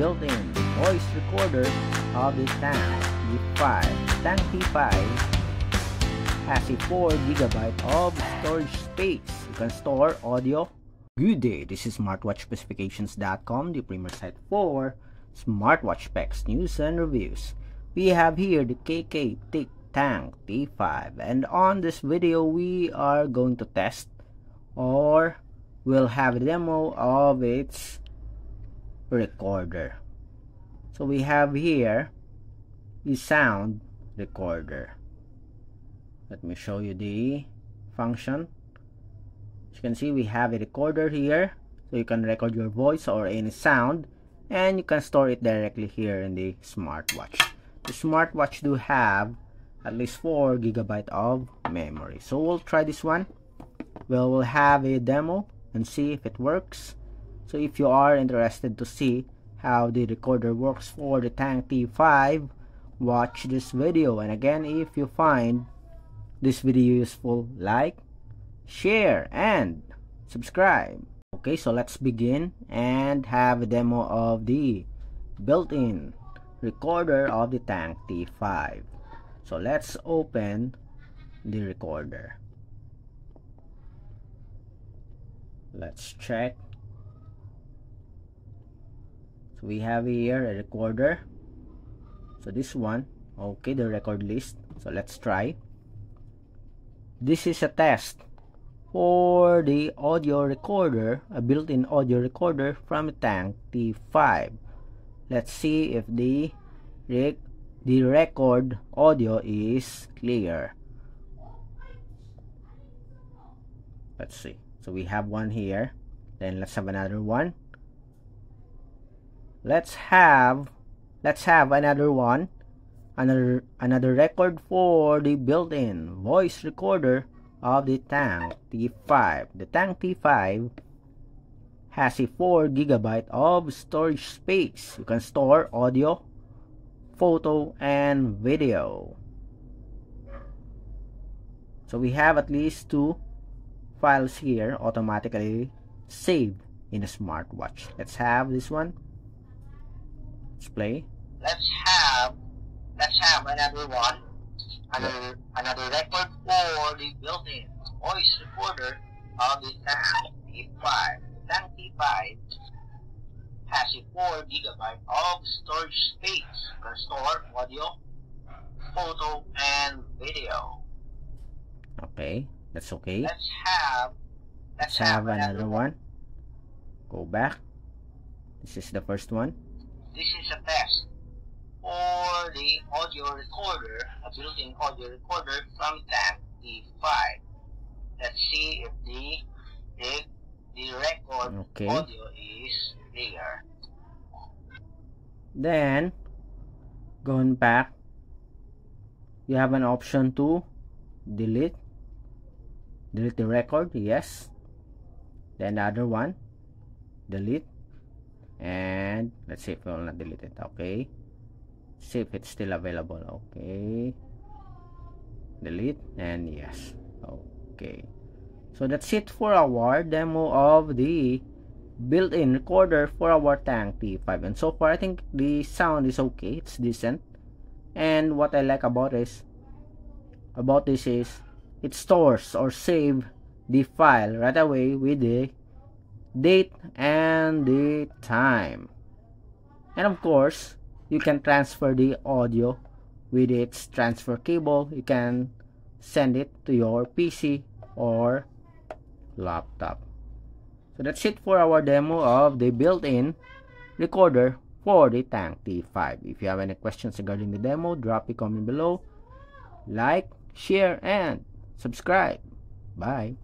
built-in voice recorder of the Tank T5. Tank T5 has a 4 GB of storage space. You can store audio. Good day, this is smartwatchspecifications.com, the premier site for smartwatch specs, news, and reviews. We have here the KK-TIC Tank T5, and on this video we are going to test, or we'll have a demo of its recorder. So we have here the sound recorder. Let me show you the function. As you can see, we have a recorder here, so you can record your voice or any sound, and you can store it directly here in the smartwatch. The smartwatch do have at least 4 GB of memory. So we'll try this one. We'll have a demo and see if it works. So if you are interested to see how the recorder works for the Tank T5, watch this video. And again, if you find this video useful, like, share, and subscribe. Okay, so let's begin and have a demo of the built-in recorder of the Tank T5. So let's open the recorder. Let's check. So we have here a recorder. So this one, okay, the record list. So let's try. This is a test for the audio recorder, a built-in audio recorder from the Tank T5. Let's see if the record audio is clear. Let's see. So we have one here. Then let's have another one. Let's have another one. Another record for the built-in voice recorder of the Tank T5. The Tank T5 has a 4 GB of storage space. You can store audio, photo, and video. So we have at least 2 files here automatically saved in a smartwatch. Let's have this one. Let's play. Let's have another one. Another record for the built-in voice recorder of the Tank T5. Tank T5 has a 4 GB of storage space. You can store audio, photo, and video. Okay, that's okay. Let's have another one. Go back. This is the first one. This is a test for the audio recorder, a built-in audio recorder from Tank T5. Let's see if the record audio is clear. Then, going back, you have an option to delete the record. Yes. Then the other one, delete. And let's see if we will not delete it. Okay. See if it's still available. Okay. Delete, and yes. Okay. So that's it for our demo of the built-in recorder for our Tank T5. And so far, I think the sound is okay. It's decent. And what I like about this is it stores or save the file right away with the date and the time. And of course, you can transfer the audio with its transfer cable. You can send it to your PC or laptop. So that's it for our demo of the built-in recorder for the Tank T5. If you have any questions regarding the demo, drop a comment below. Like, share, and subscribe. Bye.